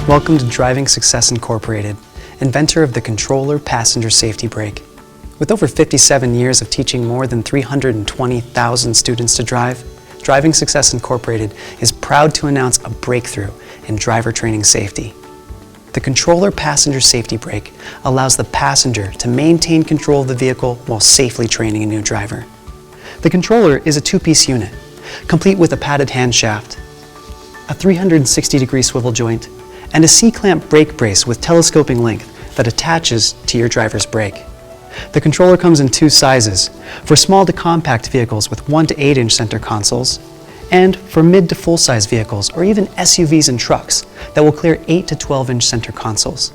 Welcome to Driving Success Incorporated, inventor of the Controller Passenger Safety Brake. With over 57 years of teaching more than 320,000 students to drive, Driving Success Incorporated is proud to announce a breakthrough in driver training safety. The Controller Passenger Safety Brake allows the passenger to maintain control of the vehicle while safely training a new driver. The controller is a two-piece unit, complete with a padded hand shaft, a 360-degree swivel joint, and a C-clamp brake brace with telescoping length that attaches to your driver's brake. The controller comes in two sizes, for small to compact vehicles with 1 to 8-inch center consoles, and for mid to full-size vehicles or even SUVs and trucks that will clear 8 to 12-inch center consoles.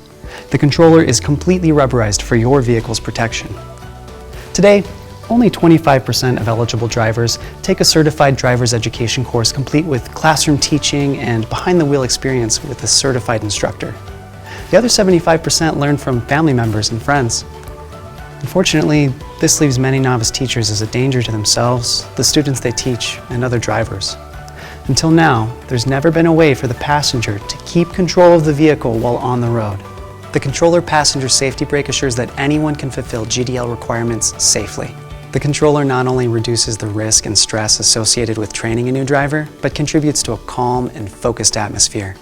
The controller is completely rubberized for your vehicle's protection. Today, only 25% of eligible drivers take a certified driver's education course complete with classroom teaching and behind-the-wheel experience with a certified instructor. The other 75% learn from family members and friends. Unfortunately, this leaves many novice teachers as a danger to themselves, the students they teach, and other drivers. Until now, there's never been a way for the passenger to keep control of the vehicle while on the road. The Controller Passenger Safety Brake assures that anyone can fulfill GDL requirements safely. The controller not only reduces the risk and stress associated with training a new driver, but contributes to a calm and focused atmosphere.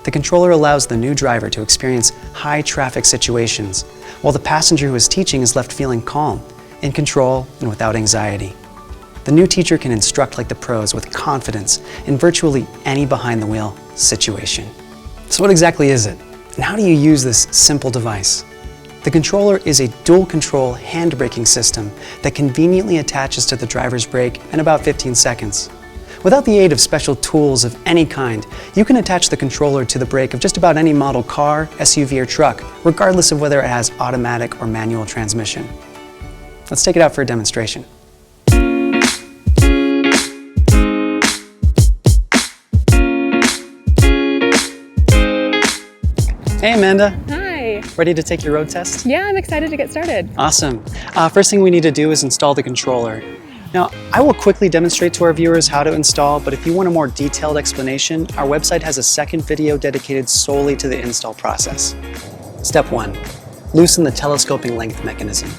The controller allows the new driver to experience high traffic situations, while the passenger who is teaching is left feeling calm, in control, and without anxiety. The new teacher can instruct like the pros with confidence in virtually any behind-the-wheel situation. So what exactly is it? And how do you use this simple device? The controller is a dual-control hand braking system that conveniently attaches to the driver's brake in about 15 seconds. Without the aid of special tools of any kind, you can attach the controller to the brake of just about any model car, SUV, or truck, regardless of whether it has automatic or manual transmission. Let's take it out for a demonstration. Hey Amanda. Hi. Ready to take your road test? Yeah, I'm excited to get started. Awesome. First thing we need to do is install the controller. Now, I will quickly demonstrate to our viewers how to install, but if you want a more detailed explanation, our website has a second video dedicated solely to the install process. Step 1. Loosen the telescoping length mechanism.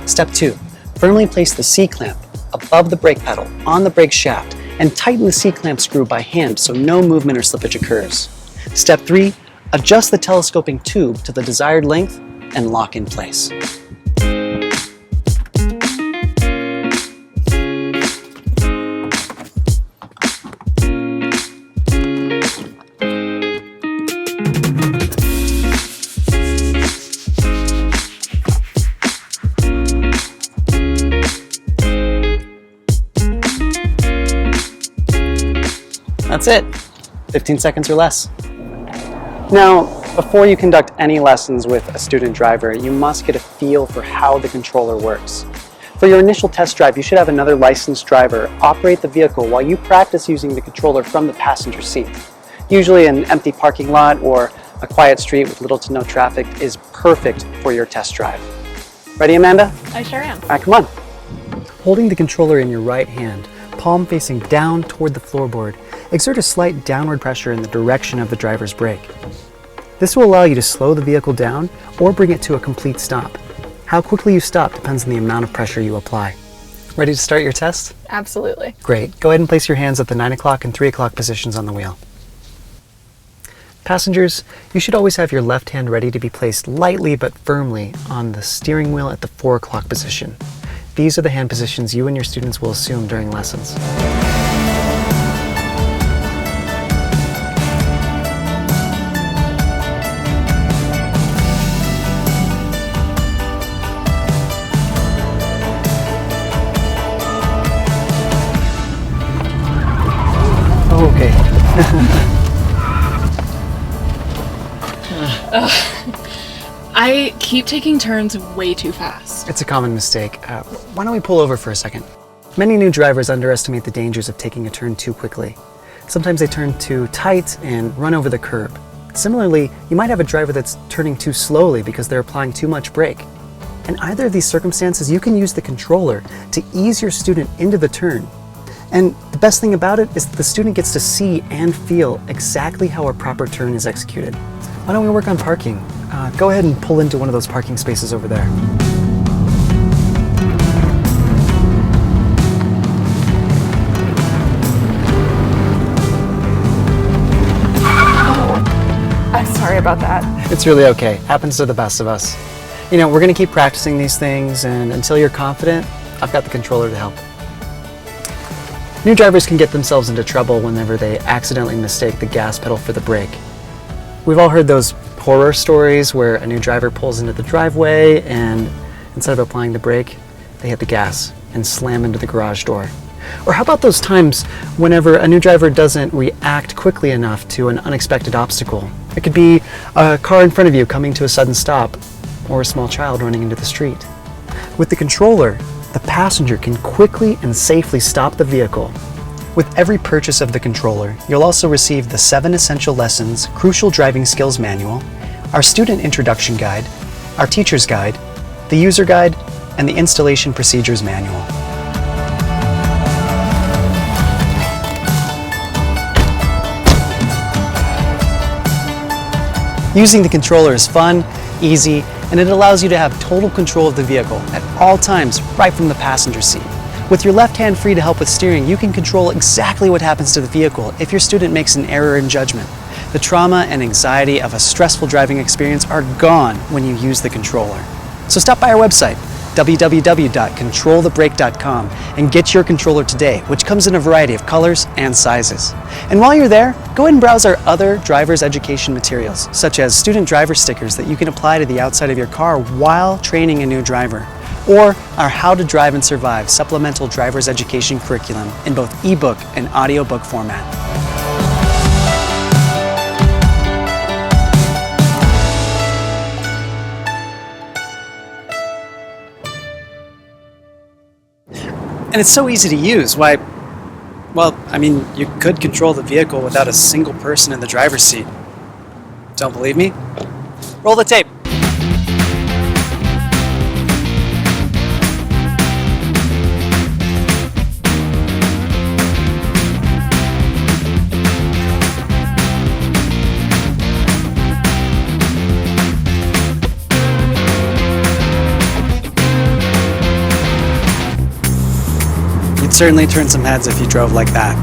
Step 2. Firmly place the C-clamp above the brake pedal on the brake shaft and tighten the C-clamp screw by hand so no movement or slippage occurs. Step 3. Adjust the telescoping tube to the desired length and lock in place. That's it. 15 seconds or less. Now, before you conduct any lessons with a student driver, you must get a feel for how the controller works. For your initial test drive, you should have another licensed driver operate the vehicle while you practice using the controller from the passenger seat. Usually an empty parking lot or a quiet street with little to no traffic is perfect for your test drive. Ready, Amanda? I sure am. All right, come on. Holding the controller in your right hand, palm facing down toward the floorboard, exert a slight downward pressure in the direction of the driver's brake. This will allow you to slow the vehicle down or bring it to a complete stop. How quickly you stop depends on the amount of pressure you apply. Ready to start your test? Absolutely. Great. Go ahead and place your hands at the 9 o'clock and 3 o'clock positions on the wheel. Passengers, you should always have your left hand ready to be placed lightly but firmly on the steering wheel at the 4 o'clock position. These are the hand positions you and your students will assume during lessons. Oh, okay. I keep taking turns way too fast. It's a common mistake. Why don't we pull over for a second? Many new drivers underestimate the dangers of taking a turn too quickly. Sometimes they turn too tight and run over the curb. Similarly, you might have a driver that's turning too slowly because they're applying too much brake. In either of these circumstances, you can use the controller to ease your student into the turn. And the The best thing about it is that the student gets to see and feel exactly how a proper turn is executed. Why don't we work on parking? Go ahead and pull into one of those parking spaces over there. I'm sorry about that. It's really okay. Happens to the best of us. You know, we're going to keep practicing these things, and until you're confident, I've got the controller to help. New drivers can get themselves into trouble whenever they accidentally mistake the gas pedal for the brake. We've all heard those horror stories where a new driver pulls into the driveway and instead of applying the brake, they hit the gas and slam into the garage door. Or how about those times whenever a new driver doesn't react quickly enough to an unexpected obstacle? It could be a car in front of you coming to a sudden stop, or a small child running into the street. With the controller, the passenger can quickly and safely stop the vehicle. With every purchase of the controller, you'll also receive the 7 Essential Lessons Crucial Driving Skills Manual, our Student Introduction Guide, our Teacher's Guide, the User Guide, and the Installation Procedures Manual. Using the controller is fun, easy, and it allows you to have total control of the vehicle at all times right from the passenger seat. With your left hand free to help with steering, you can control exactly what happens to the vehicle if your student makes an error in judgment. The trauma and anxiety of a stressful driving experience are gone when you use the controller. So stop by our website, www.controlthebrake.com, and get your controller today, which comes in a variety of colors and sizes. And while you're there, go ahead and browse our other driver's education materials, such as student driver stickers that you can apply to the outside of your car while training a new driver, or our How to Drive and Survive supplemental driver's education curriculum in both ebook and audiobook format. And it's so easy to use. Why, well, I mean, you could control the vehicle without a single person in the driver's seat. Don't believe me? Roll the tape. You'd certainly turn some heads if you drove like that.